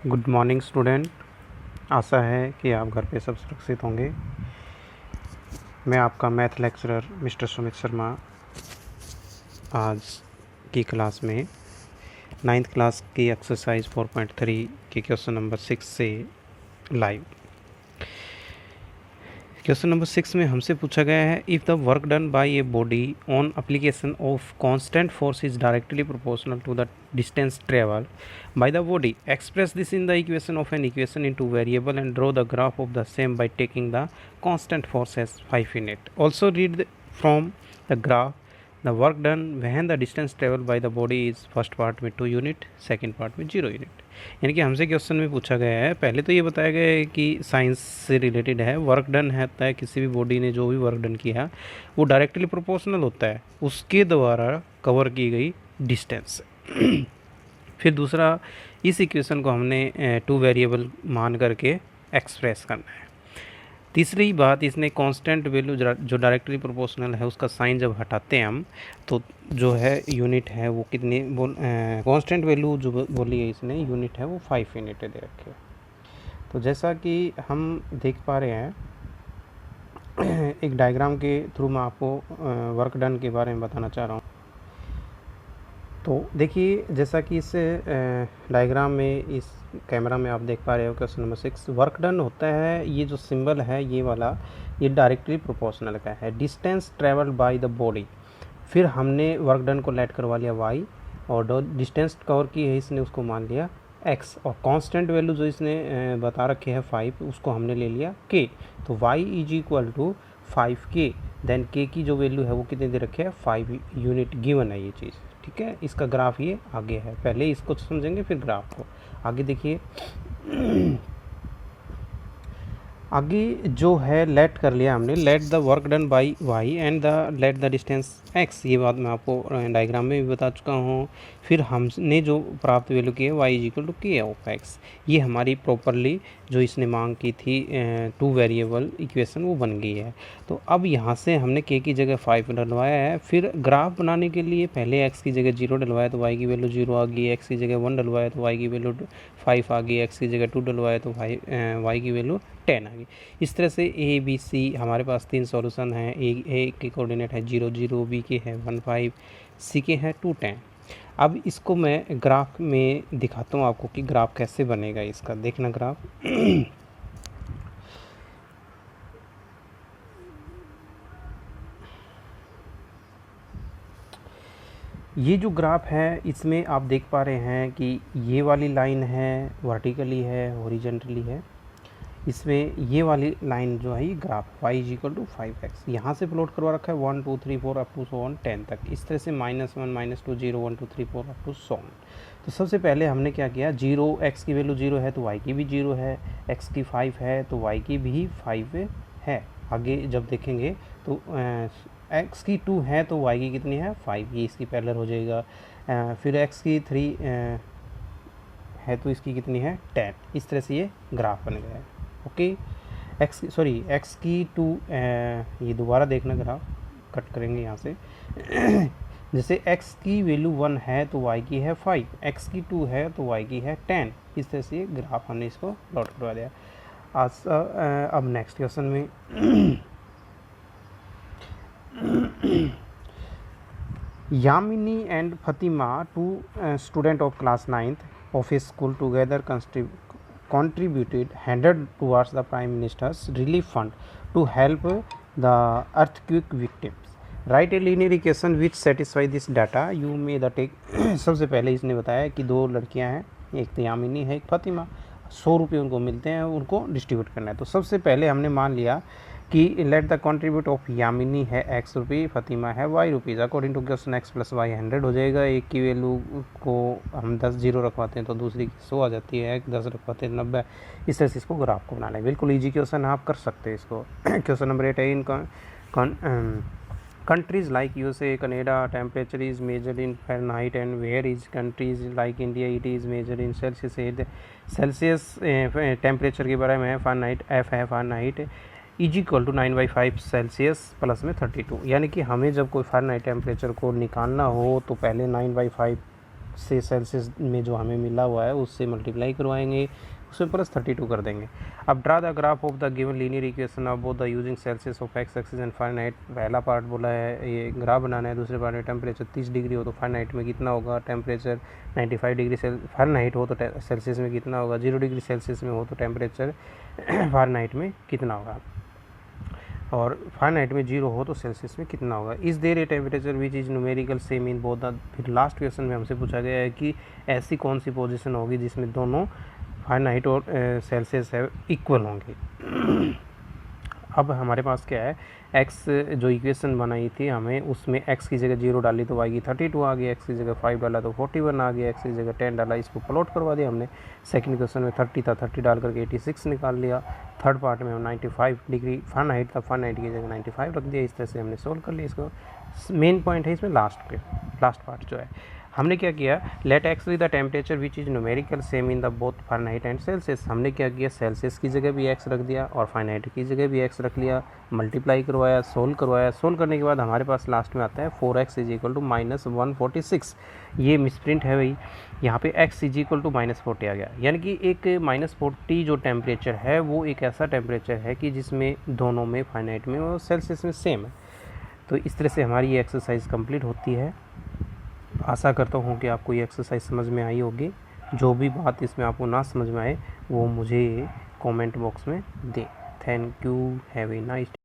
Good morning student. आशा है कि आप घर पे सब सुरक्षित होंगे। मैं आपका math lecturer mister Sumit Sharma आज की क्लास में 9th क्लास की एक्सरसाइज 4.3 के क्वेश्चन नंबर 6 से लाइव। क्वेश्चन नंबर 6 में हमसे पूछा गया है, if the work done by a body on application of constant force is directly proportional to the distance traveled by the body, express this in the equation of an equation into variable and draw the graph of the same by taking the constant force as 5 unit. Also read from the graph the work done when the distance traveled by the body is first part में 2 unit, second part में 0 unit. यानी कि हमसे question में पूछा गया है, पहले तो ये बताया गया है कि साइंस से रिलेटेड है। वर्क डन होता है, किसी भी बॉडी ने जो भी वर्क डन किया वो डायरेक्टली प्रोपोर्शनल होता है उसके द्वारा कवर की गई डिस्टेंस। फिर दूसरा, इस इक्वेशन को हमने 2 वेरिएबल मान करके एक्सप्रेस करना है। तीसरी बात, इसने कांस्टेंट वैल्यू जो डायरेक्टली प्रोपोर्शनल है उसका साइन जब हटाते हैं हम तो जो है यूनिट है वो कितनी कांस्टेंट वैल्यू जो बोली है इसने यूनिट है वो 5 यूनिट दे रखे। तो जैसा कि हम देख पा रहे हैं एक डायग्राम के थ्रू मैं आपको वर्क डन के बारे में बताना चाह रहा हूँ। तो देखिए, जैसा कि इस डायग्राम में इस कैमरा में आप देख पा रहे हो क्वेश्चन नंबर 6, वर्क डन होता है, ये जो सिंबल है ये वाला, ये डायरेक्टली प्रोपोर्शनल का है। Distance travelled by the body, फिर हमने वर्क डन को लेट करवा लिया y और जो डिस्टेंस कवर की है इसने उसको मान लिया x, और कांस्टेंट वैल्यू जो इसने बता रखे है 5 उसको हमने ले लिया k। तो y is equal to 5k, then k की जो वैल्यू है वो कितने दे रखे है 5 यूनिट गिवन है ये चीज़। ठीक है, इसका ग्राफ ये आगे है, पहले इसको समझेंगे फिर ग्राफ को। आगे देखिए आगे जो है लेट कर लिया हमने, let the work done bye y and the let the distance x, ये बात मैं आपको डायग्राम में भी बता चुका हूँ। फिर हमने जो प्राप्त वैल्यू की है y is equal to k of x, ये हमारी प्रॉपरली जो इसने मांग की थी 2 वेरिएबल इक्वेशन वो बन गई है। तो अब यहाँ से हमने k की जगह 5 डलवाया है। फिर ग्राफ बनाने के लिए पहले x की जगह 0 डलवाया तो y की वैल्यू 0 आ गई, x की जगह 1 डलवाया तो y की वैल्यू 5 आ गई, x की जगह 2 डलवाया तो y की वैल्यू 10 आ गई। इस तरह से ए बी सी हमारे पास 3 सॉल्यूशन हैं। ए के कोऑर्डिनेट है 0 0, बी के है 1 5, सी के है 2 10। अब इसको मैं ग्राफ में दिखाता हूँ आपको कि ग्राफ कैसे बनेगा इसका। देखना ग्राफ ये जो ग्राफ है इसमें आप देख पा रहे हैं कि ये वाली लाइन है वर्टिकली है, हॉरिजॉन्टली है। इसमें ये वाली लाइन जो है ये graph y is equal to 5x यहाँ से प्लॉट करवा रखा है 1 2 3 4 अप टू सो ऑन 10 तक। इस तरह से -1 -2 0 1 2 3 4 अप टू सो ऑन। तो सबसे पहले हमने क्या किया, 0 x की वैल्यू 0 है तो y की भी 0 है, x की 5 है तो y की भी 5 है। आगे जब देखेंगे तो x की 2 है तो y की कितनी है 5, ये इसकी पैरेलल हो जाएगा। फिर x की 3 है तो इसकी कितनी है 10। इस तरह से ये ग्राफ बन गया है। ओके, एक्स की 2 ये दोबारा देखना ग्राफ कट करेंगे यहाँ से जैसे x की वैल्यू 1 है तो y की है 5, x की 2 है तो y की है 10। इस तरह से ग्राफ हमने इसको प्लॉट करवा दिया। अब नेक्स्ट क्वेश्चन में Yamini and Fathima, 2 student of class 9th of a school together contributed 100 towards the Prime Minister's relief fund to help the earthquake victims. Write a linear equation which satisfy this data. You may the take सबसे पहले इसने बताया कि 2 लड़कियां हैं, एक तो यामिनी है एक फातिमा, 100 रुपये उनको मिलते हैं, उनको डिस्ट्रीब्यूट करना है। तो सबसे पहले हमने मान लिया कि let the contribute of Yamini है x रुपये, फतिमा है y rupees. According to question x plus Y 100 हो जाएगा। एक की वैल्यू को हम 10 0 रखवाते हैं तो दूसरी 100 आ जाती है, 10 रखवाते हैं 90। इस तरह से इसको ग्राफ को बनाना है। बिल्कुल ईजी क्वेश्चन आप कर सकते हैं इसको। क्वेश्चन नंबर 8 है, इन countries like USA, Canada, temperature is measured in Fahrenheit, and where is countries like India it is measured in Celsius. Celsius temperature के बारे में है, फ़ारेनहाइट F है, Fahrenheit is equal to 9/5 Celsius plus में 32। यानी कि हमें जब कोई फ़ारेनहाइट टेम्परेचर को निकालना हो तो पहले 9/5 से सेल्सियस में जो हमें मिला हुआ है उससे मल्टीप्लाई करवाएंगे, उसमें प्लस 32 कर देंगे। अब draw the graph of the given linear equation of both the using Celsius of x axis and Fahrenheit. पहला पार्ट बोला है ये ग्राफ बनाना है, दूसरे पार्ट में टेम्परेचर 30 डिग्री हो तो फ़ारेनहाइट में कितना होगा, टेम्परेचर 95 डिग्री फ़ारेनहाइट हो तो सेल्सियस में कितना होगा, 0 डिग्री सेल्सियस में हो तो टेम्परेचर फ़ारेनहाइट में कितना होगा, और फ़ारेनहाइट में 0 हो तो सेल्सियस में कितना होगा। Is there a temperature which is numerical same in both the. फिर लास्ट क्वेश्चन में हमसे पूछा गया है कि ऐसी कौन सी पोजीशन होगी जिसमें दोनों फ़ारेनहाइट और सेल्सियस है इक्वल होंगे। अब हमारे पास क्या है, x जो इक्वेशन बनाई थी हमें उसमें x की जगह 0 डाली तो y की 32 आ गई, x की जगह 5 डाला तो 41 आ गया, x की जगह 10 डाला, इसको प्लॉट करवा दिया हमने। सेकंड क्वेश्चन में 30 था, 30 डाल करके 86 निकाल लिया। थर्ड पार्ट में हम 95 डिग्री फ़ारेनहाइट था, फ़ारेनहाइट की जगह 95 रख दिया। इस तरह से हमने सोल्व कर लिया इसको। मेन पॉइंट है इसमें लास्ट पार्ट जो है हमने क्या किया, let X be the temperature which is numerical same in the both Fahrenheit and Celsius. हमने क्या किया, सेल्सियस की जगह भी एक्स रख दिया और फ़ारेनहाइट की जगह भी एक्स रख लिया, मल्टीप्लाई करवाया, सोल्व करवाया। सोल्व करने के बाद हमारे पास लास्ट में आता है 4x इज इक्वल टू -146। ये मिसप्रिंट है भाई, यहाँ पे x इज इक्वल टू -40 आ गया, यानी कि एक -40 जो टेम्परेचर है वो एक ऐसा टेम्परेचर है कि जिसमें दोनों में फ़ारेनहाइट में और सेल्सियस में सेम है। तो इस तरह से हमारी ये एक्सरसाइज कंप्लीट होती है। आशा करता हूँ कि आपको ये एक्सरसाइज समझ में आई होगी। जो भी बात इसमें आपको ना समझ में आए वो मुझे कमेंट बॉक्स में दें। Thank you, have a nice